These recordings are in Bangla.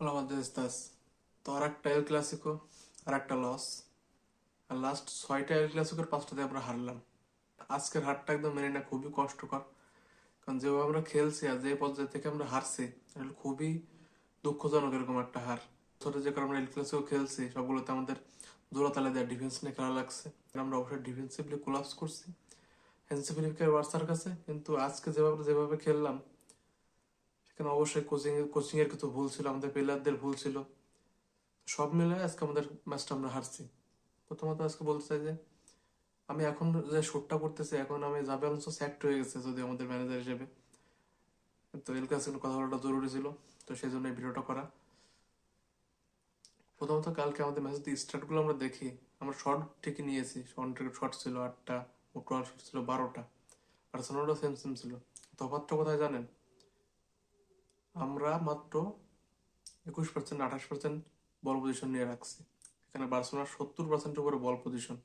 Hola, ¿cómo estás? তো আর একটা এল ক্লাসিকো আর একটা লস। আর লাস্ট 6টা এল ক্লাসিকোর 5টাতে আমরা হারলাম। আজকের হারটা একদম মেনে নেওয়া খুবই কষ্টকর, কারণ যেভাবে আমরা খেলছি আর যে পর্যায়ে থেকে আমরা হারছি এটা খুবই দুঃখজনক। এরকম একটা হার ছোট যে কারণে আমরা এল ক্লাসিকো খেলছি সবগুলোতে আমাদের জোড়াতালে দেওয়া ডিফেন্স নিয়ে খেলা লাগছে। আমরা অবশ্যই ডিফেন্সিভলি কোলাপস করছি হ্যান্সি বার্সার কাছে, কিন্তু আজকে যেভাবে যেভাবে খেললাম সেখানে অবশ্যই কোচিং এর কিছু ভুল ছিল, আমাদের প্লেয়ারদের ভুল ছিল। সব মিলে আজকে আমাদের ম্যাচটা আমরা হারছি। প্রথমত আজকে বলতে চাই যে আমি এখন যে শুটটা করতেছি, এখন আমি জাবে আলোনসো স্যাক্ট হয়ে গেছে যদি আমাদের ম্যানেজার হিসেবে, তো এল ক্লাসিকো কথা বলাটা জরুরি ছিল, তো সেই জন্য এই ভিডিওটা করা। প্রথমত কালকে আমাদের ম্যাচের স্টার্টগুলো আমরা দেখি, আমরা শর্ট ঠিকই নিয়েছি, শর্ট ছিল 8টা, টোটাল শর্ট ছিল 12টা, বার্সেলোনারও সেম সেম ছিল। তফাৎটা কোথায় জানেন? আমরা মাত্র 21% 28% বল পজিশন নিয়ে রাখছি, এখানে বার্সেলোনার 70% উপরে বল পজিশন।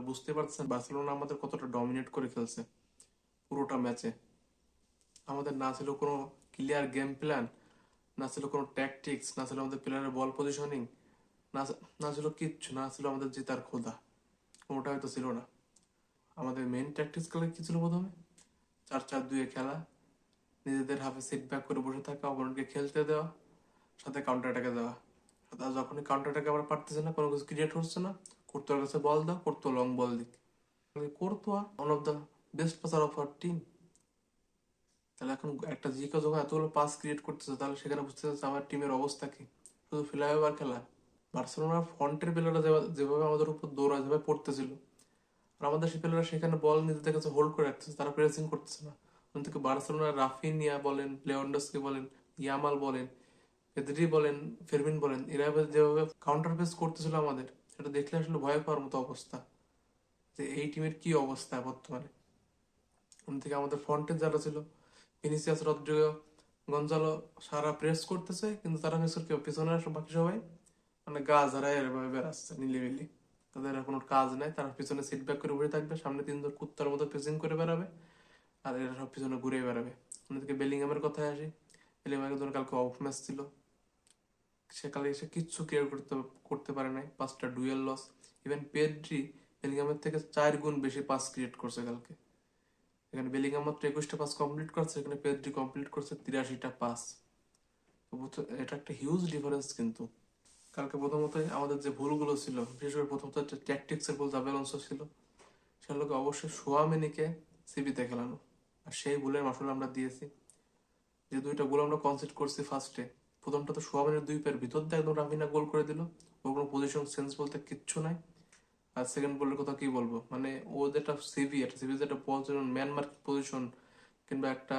বুঝতে পারছেন বার্সেলোনা আমাদের কতটা ডমিনেট করে খেলছে পুরোটা ম্যাচে। আমাদের না ছিল কোনো ক্লিয়ার গেম প্ল্যান, না ছিল কোনো ট্যাকটিক্স, না ছিল আমাদের প্লেয়ারের বল পজিশনিং, না না ছিল কিচ্ছু, না ছিল আমাদের জেতার ক্ষুধা, কোনোটা হয়তো ছিল না। আমাদের মেইন ট্যাকটিক্স খেলা কি ছিল প্রথমে? 4-4-2 খেলা, নিজেদের হাফে সিট ব্যাক করে বসে থাকা, অপোনেন্টকে খেলতে দেওয়া, সাথে কাউন্টার অ্যাটাকে দেওয়া। আর যখনই কাউন্টার অ্যাটাকে আমরা পারতেছে না, কোনো কিছু ক্রিয়েট হচ্ছে না, কোর্তোয়ার কাছে বল দাও, কোর্তোয়া লং বল দিক। Karatoya one of the best পাসার of our team. তাহলে এখন একটা জিকে যখন এতগুলো পাস ক্রিয়েট করতেছে, তাহলে সেখানে বুঝতে পারছে আমার টিমের অবস্থা কি। শুধু ফ্লাইওভার খেলা। বার্সেলোনার ফ্রন্টের প্লেয়াররা যেভাবে আমাদের উপর দৌড়া যেভাবে পড়তেছিল, আর আমাদের সেই প্লেয়াররা সেখানে বল নিজেদের কাছে হোল্ড করে রাখতেছে, তারা প্রেসিং করতেছে না। অন্যদিকে বার্সেলোনার রাফিনিয়া বলেন, লেভানডস্কি বলেন, ইয়ামাল বলেন, পেদ্রি বলেন, ফেরমিন বলেন, এরা যেভাবে কাউন্টার প্রেস করতেছিল আমাদের, সেটা দেখলে আসলে ভয় পাওয়ার মতো অবস্থা যে এই টিমের কি অবস্থা বর্তমানে। অন্যদিকে আমাদের ফ্রন্টে যারা ছিল, ভিনিসিয়াস, রদ্রিগো, গঞ্জালো, সারা প্রেস করতেছে, কিন্তু তারা মিসের কেউ পিছনে বাকি সবাই মানে গা ঝাড়ায় এভাবে বেড়াচ্ছে নিলিবিলি। তাদের আর কোনো কাজ নাই, তারা পিছনে সিট ব্যাক করে বসে থাকবে, সামনে তিনজন কুত্তার মতো প্রেসিং করে বেড়াবে, আর এরা সব পিছনে ঘুরে বেড়াবে। অন্যদিকে বেলিংহামের কথায় আসি, বেলিংহামের জন্য কালকে অফ ম্যাচ ছিল, সে কালে এসে কিচ্ছু ক্লিয়ার করতে করতে পারে নাই, 5টা ডুয়েল লস। ইভেন পেড্রি বেলিংহামের থেকে 4 গুণ বেশি পাস ক্রিয়েট করছে কালকে। এখানে বেলিংহাম মাত্র 21টা পাস কমপ্লিট করছে, এখানে পেড্রি কমপ্লিট করছে 83টা পাস। এটা একটা হিউজ ডিফারেন্স কিন্তু। কালকে প্রথমত আমাদের যে ভুলগুলো ছিল, বিশেষ করে প্রথমত একটা ট্যাকটিক্সের ভুল জাবের অংশ ছিল, সেগুলোকে অবশ্যই সোয়ামেনিকে সিবিতে খেলানো, আর সেই ভুলের মাসুল আমরা দিয়েছি। যে 2টা গোল আমরা কনসিড করছি ফার্স্টে, প্রথমটা তো সোয়ামেনের 2 পায়ের ভিতর দিয়ে একদম রাফিনা গোল করে দিল, ওর কোনো পজিশন সেন্স বলতে কিচ্ছু নাই। আর সেকেন্ড গোলের কথা কি বলবো, মানে ও যেটা সিভি, একটা সিভি যেটা পজিশন, ম্যান মার্কিং পজিশন, কিংবা একটা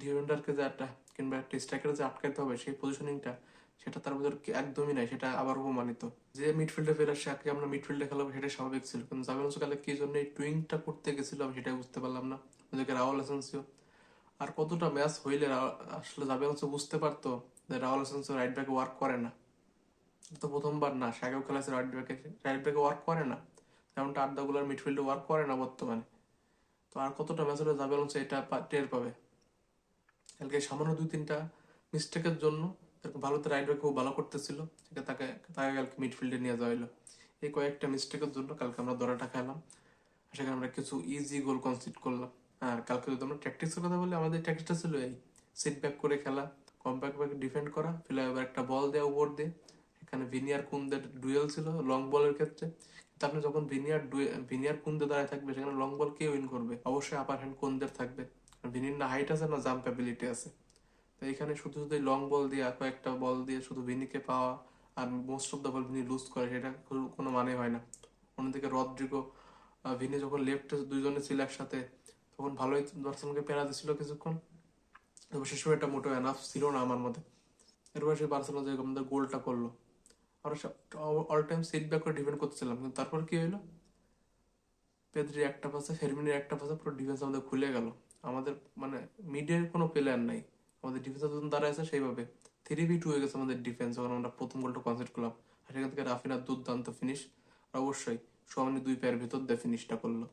ডিফেন্ডারকে যে একটা, কিংবা একটা স্ট্রাইকার যে আটকাইতে হবে সেই পজিশনিংটা, সেটা তার ভিতর একদমই নাই, সেটা আবার প্রমাণিত। যে মিডফিল্ডে ফেরার সাথে আমরা মিডফিল্ডে খেলাবো সেটা স্বাভাবিক ছিল, কিন্তু জাভেল কালে কি জন্য এই টুইংটা করতে গেছিল আমি সেটাই বুঝতে পারলাম না। ওদেরকে রাহুল এসেন্সিও আর কতটা ম্যাচ হইলে আসলে জাভেল বুঝতে পারতো যে রাহুল এসেন্সিও রাইট ব্যাকে ওয়ার্ক করে না। তো প্রথমবার না, সে আগেও খেলা আছে রাইট ব্যাকে ওয়ার্ক করে না, যেমনটা আড্ডাগুলোর মিডফিল্ডে ওয়ার্ক করে না বর্তমানে। তো আর কতটা ম্যাচ হলে জাভেল এটা টের পাবে। কালকে সামান্য 2-3টা মিস্টেকের জন্য, এরকম ভারতে রাইট ব্যাক খুব ভালো করতেছিল, সেটা তাকে তাকে কালকে মিডফিল্ডে নিয়ে যাওয়া হলো। এই কয়েকটা মিস্টেকের জন্য কালকে আমরা ধরাটা খেলাম, সেখানে আমরা কিছু ইজি গোল কনসিড করলাম। আর কালকে যদি আমরা ট্যাকটিক্সের কথা বলি, আমাদের ট্যাকটিক্সটা ছিল এই সিট ব্যাক করে খেলা, কম্প্যাক্ট ব্যাক ডিফেন্ড করা, ফেলে আবার একটা বল দেওয়া উপর দিয়ে। এখানে ভিনিয়ার কুন্দের ডুয়েল ছিল লং বলের ক্ষেত্রে, কিন্তু আপনি যখন ভিনিয়ার কুন্দে দাঁড়ায় থাকবে, সেখানে লং বল কে উইন করবে? অবশ্যই আপার হ্যান্ড কুন্দের থাকবে, ভিনির না হাইট আছে না জাম্প অ্যাবিলিটি আছে। তো এখানে শুধু শুধু লং বল দিয়ে, কয়েকটা বল দিয়ে শুধু ভিনিকে পাওয়া, আর most of the ball Vini lose করে, সেটা কোনো মানে হয় না। অন্যদিকে রদ্রিগো, ভিনি যখন লেফটে দুইজনে ছিল একসাথে, তখন ভালোই দর্শনকে পেরা দিছিল কিছুক্ষণ, তবে সে সময় এটা মোটেও এনাফ ছিল না আমার মতে। এরপর সেই বার্সেলোনা যে আমাদের গোলটা করলো, আমরা অল টাইম সিট ব্যাক করে ডিফেন্ড করতেছিলাম, কিন্তু তারপর কি হইলো? পেদ্রির একটা পাশে, ফেরমিনের একটা পাশে পুরো ডিফেন্স আমাদের খুলে গেল। আমাদের মানে মিডের কোনো প্লেয়ার নাই, আমাদের ডিফেন্স যখন দাঁড়ায় সেইভাবে 3v2 হয়ে গেছে আমাদের ডিফেন্স যখন আমরা প্রথম গোলটা কনসিড করলাম। আর সেখান থেকে রাফিনার দুর্দান্ত ফিনিশ, আর অবশ্যই সমানে 2 পায়ের ভিতর দিয়ে ফিনিশটা করলো।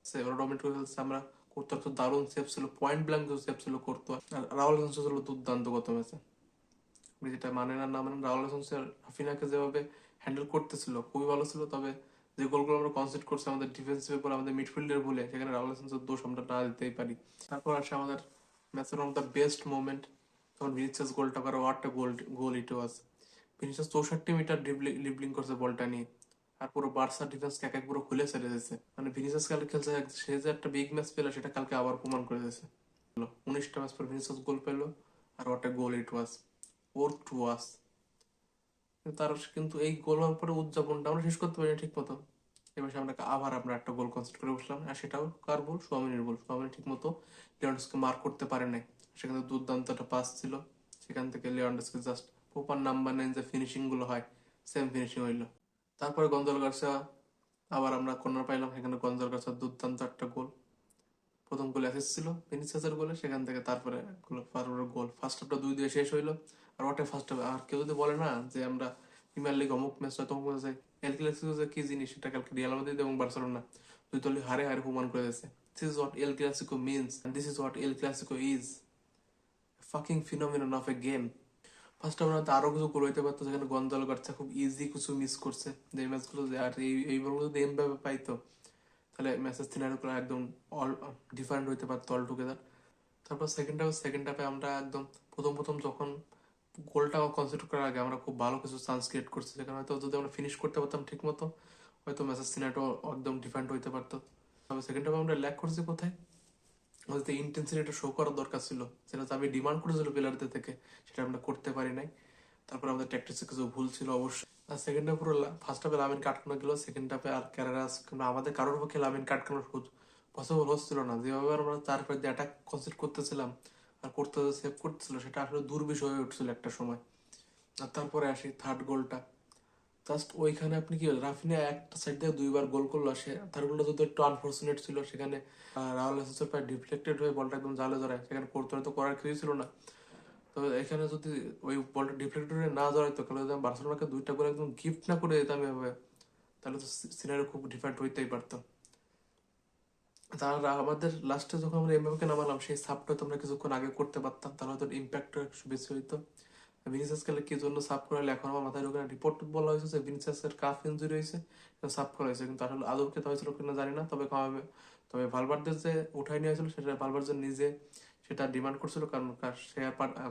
সে ওরা ডমিনেট করে ফেলছে। আমরা করতে তো দারুণ সেভ ছিল, পয়েন্ট ব্ল্যাঙ্ক সেভ ছিল করতো। আর রাহুল ছিল দুর্দান্ত গত ম্যাচে। আপনি যেটা মানেন আর না মানেন, রাউল হাসান রাফিনাকে যেভাবে হ্যান্ডেল করতেছিল খুবই ভালো ছিল। তবে যে গোলগুলো আমরা কনসিড করছি আমাদের ডিফেন্সিভে বলে, আমাদের মিডফিল্ডের বলে, সেখানে রাহুল হাসানের দোষ আমরা না দিতেই পারি। তারপর আসে আমাদের ম্যাচের one of the best moment, তখন ভিনিসিয়াস গোলটা করে, ওয়াট গোল, গোল ইট ওয়াজ। ভিনিসিয়াস 64 মিটার ড্রিবলিং করছে বলটা নিয়ে, আর পুরো বার্সা ডিফেন্স এক এক পুরো খুলে ছেড়ে দিয়েছে। মানে ভিনিসিয়াস কালকে খেলছে, সে যে একটা বিগ ম্যাচ পেলো সেটা কালকে আবার প্রমাণ করে দিয়েছে। 19টা ম্যাচ পর ভিনিসিয়াস গোল পেলো, আর ওয়াট গোল ইট ওয়াজ, ওর টু ওয়াজ। তার কিন্তু এই গোল হওয়ার পরে উদযাপনটা আমরা শেষ করতে পারিনি ঠিক মতো। এবার আমরা একটা গোল কনসিড করে বসলাম, আর সেটাও কার বল? সোয়ামিনের বল। সোয়ামিনি ঠিক মতো লিওন্ডসকে মার্ক করতে পারে নাই। সেখানে দুর্দান্ত একটা পাস ছিল, সেখান থেকে লিওন্ডসকে জাস্ট প্রপার নাম্বার 9 যে ফিনিশিং গুলো হয়, সেম ফিনিশিং হইলো। তারপরে গঞ্জালো গার্সিয়া, আবার আমরা কর্নার পাইলাম, সেখানে গঞ্জালো গার্সিয়া দুর্দান্ত একটা গোল। প্রথম গোল অ্যাসিস্ট ছিল ভিনিসিয়াসের গোলে, সেখান থেকে তারপরে গোল। ফার্স্ট হাফটা 2-2 শেষ হইলো। আর ওটাই ফার্স্ট হাফ। আর কেউ যদি বলে না যে আমরা প্রিমিয়ার লিগ অমুক ম্যাচ হয় তমুক ম্যাচ হয়, এল ক্লাসিকো যে কি জিনিস সেটা কালকে রিয়াল মাদ্রিদ এবং বার্সেলোনা দুই দলই হারে হারে প্রমাণ করে দিয়েছে। This is what El Clasico means, and this is what El Clasico is, fucking phenomenon of a game. First হাফে হয়তো আরো কিছু গোল হইতে পারতো, যেখানে গঞ্জালো গার্সিয়া খুব ইজি কিছু মিস করছে যে ম্যাচগুলো, আর এই বলগুলো যদি এমবাপে পাইতো তাহলে ম্যাচের সিনারিওগুলো একদম অল ডিফারেন্ট হইতে পারতো অল টুগেদার। তারপর সেকেন্ড হাফে আমরা একদম প্রথম প্রথম যখন গোলটা কনসিডার করার আগে আমরা খুব ভালো কিছু চান্স ক্রিয়েট করছি, যেখানে হয়তো যদি আমরা ফিনিশ করতে পারতাম ঠিক মতো, হয়তো ম্যাচের সিনারিও একদম ডিফারেন্ট হইতে পারতো। তবে সেকেন্ড হাফে আমরা ল্যাক করছি কোথায়? আমাদের ইন্টেন্সিটিটা শো করার দরকার ছিল, যেটা আমি ডিমান্ড করেছিল প্লেয়ারদের থেকে, সেটা আমরা করতে পারি নাই। তারপর আমাদের ট্যাকটিক্সে কিছু ভুল ছিল অবশ্যই। আর সেকেন্ড হাফে পুরো ফার্স্ট হাফে লামিন কাটকানো গেল, সেকেন্ড হাফে আর ক্যারেরাস কিংবা আমাদের কারোর পক্ষে লামিন কাটকানোর পসিবল হচ্ছিল না। যেভাবে আমরা তারপরে দিয়ে অ্যাটাক কনসিড করতেছিলাম আর করতে সেভ করতেছিল, সেটা আসলে দুর্বিষয় হয়ে উঠছিল একটা সময়। আর তারপরে আসি থার্ড গোলটা, জাস্ট ওইখানে আপনি কি রাফিনা একটা সাইড দিয়ে দুইবার গোল করলো, সে তার গোলটা যদি একটু আনফর্চুনেট ছিল, সেখানে রাহুল হাসানের প্রায় ডিফ্লেক্টেড হয়ে বলটা একদম জালে জড়ায়, সেখানে করতে হয়তো করার কিছুই ছিল না। তবে এখানে যদি ওই বলটা ডিফ্লেক্টেড হয়ে না জড়াইতো, তাহলে যদি আমি বার্সেলোনাকে 2টা করে একদম গিফট না করে দিতাম এভাবে, তাহলে তো সিনারিও খুব ডিফারেন্ট হইতেই পারতো। তার আমাদের লাস্টে যখন আমরা এমবাপেকে নামালাম, সেই সাবটা তোমরা কিছুক্ষণ আগে করতে পারতাম, তাহলে হয়তো ইম্প্যাক্টটা একটু বেশি হইতো। ভিনিসিয়াস খেলে কি জন্য সাব করালে এখন আমার মাথায় ঢোকে না। রিপোর্ট বলা হয়েছে যে ভিনিসিয়াসের কাফ ইনজুরি হয়েছে, সাব করা হয়েছে, কিন্তু আসলে আদৌ খেতে হয়েছিল কিনা জানি না। তবে ভালভার্দের যে উঠাই নিয়ে হয়েছিল, সেটা ভালভার্দের নিজে সেটা ডিমান্ড করছিল, কারণ সে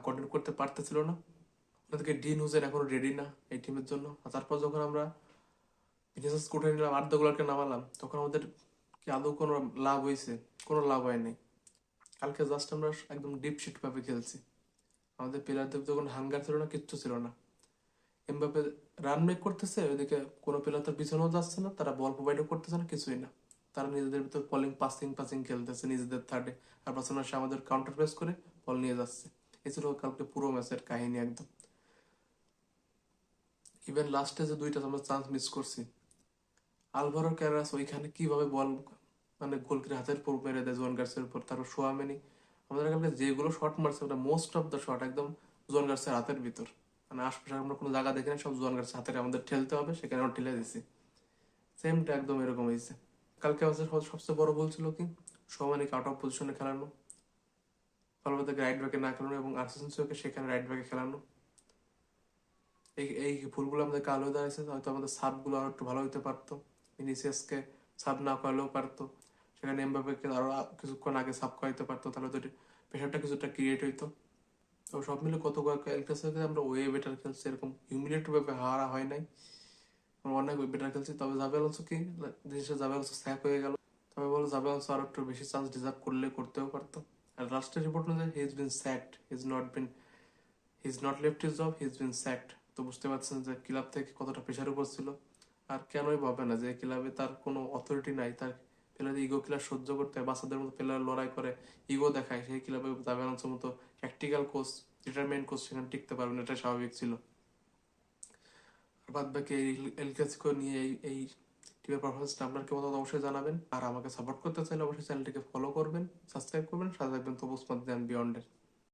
কন্টিনিউ করতে পারতেছিল না। ওদেরকে ডিন হুসেন এখনো রেডি না এই টিমের জন্য। আর তারপর যখন আমরা ভিনিসিয়াস উঠাই নিলাম, আর্ধা গোলারকে নামালাম, তখন আমাদের কি আদৌ কোনো লাভ হয়েছে? কোনো লাভ হয় নাই। কালকে জাস্ট আমরা একদম ডিপ শিট ভাবে খেলছি, আমাদের প্লেয়ারদের যখন হাঙ্গার ছিল না, কিচ্ছু ছিল না। এমবাপে রান মেক করতেছে, ওইদিকে কোনো প্লেয়ার তার পিছনেও যাচ্ছে না, তারা বল প্রোভাইডও করতেছে না, কিছুই না। তারা নিজেদের ভিতর বলিং পাসিং পাসিং খেলতেছে নিজেদের থার্ডে, আর বার্সেলোনা সে আমাদের কাউন্টার প্রেস করে বল নিয়ে যাচ্ছে। এই ছিল কালকে পুরো ম্যাচের কাহিনী একদম। ইভেন লাস্টে যে 2টা আমরা চান্স মিস করছি, আলভারো ক্যারাস ওইখানে কিভাবে বল মানে গোলকির হাতের উপর মেরে দেয় জোয়ান গার্সের উপর। তারপর সোয়ামেনি, আমাদের কালকে যেগুলো শট মারছে ওটা মোস্ট অফ দ্য শট একদম জোয়ান গার্সের হাতের ভিতর, মানে আশপাশে আমরা কোনো জায়গা দেখি না, সব জোয়ান গার্সের হাতের আমাদের ঠেলতে হবে, সেখানে আমরা ঠেলে দিছি। সেমটা একদম এরকম হয়েছে। কালকে আমাদের সবচেয়ে বড় ভুল ছিল কি? সোয়ামেনিকে আউট অফ পজিশনে খেলানো, ভালোভাবে রাইট ব্যাকে না খেলানো, এবং আর্সেন্সিওকে সেখানে রাইট ব্যাকে খেলানো। এই এই ভুলগুলো আমাদের কালো হয়ে দাঁড়িয়েছে। হয়তো আমাদের সাবগুলো আরো একটু ভালো হতে পারতো, ভিনিসিয়াসকে সাব না করালেও পারতো, সেখানে এমবাপেকে আরো কিছুক্ষণ আগে সাব করাইতে পারতো, তাহলে তো প্রেশারটা কিছুটা ক্রিয়েট হইতো। তো সব মিলে কত এলক্লাসিকোতে আমরা ওয়ে বেটার খেলছি, এরকম হিউমিলেট ভাবে হারা হয় নাই, আমরা অনেক বেটার খেলছি। তবে জাবে আলোনসো কি জিনিসটা, জাবে আলোনসো স্যাক হয়ে গেল। তবে বলো জাবে আলোনসো আরো একটু বেশি চান্স ডিজার্ভ করলে করতেও পারতো। আর লাস্টের রিপোর্ট অনুযায়ী he is been sacked, he is not left his job, he is been sacked. তো বুঝতে পারছেন যে ক্লাব থেকে কতটা প্রেশার উপর ছিল। আর কেনই ভাবে না যে ক্লাবে তার কোনো অথরিটি নাই, তার প্লেয়ার ইগো ক্লাস সহ্য করতে হয়, বাচ্চাদের মতো প্লেয়ার লড়াই করে ইগো দেখায়, সেই ক্লাবে জাবে আলোনসোর মতো ট্যাকটিক্যাল কোচ, ডিটারমেন্ট কোচ সেখানে টিকতে পারবে না, এটা স্বাভাবিক ছিল। আর বাদ বাকি এল ক্লাসিকো নিয়ে এই টিমের পারফরমেন্সটা আপনার কেমন অবশ্যই জানাবেন। আর আমাকে সাপোর্ট করতে চাইলে অবশ্যই চ্যানেলটিকে ফলো করবেন, সাবস্ক্রাইব করবেন, সাথে থাকবেন তবুজ মাদ্রিয়ান বিয়ন্ডের।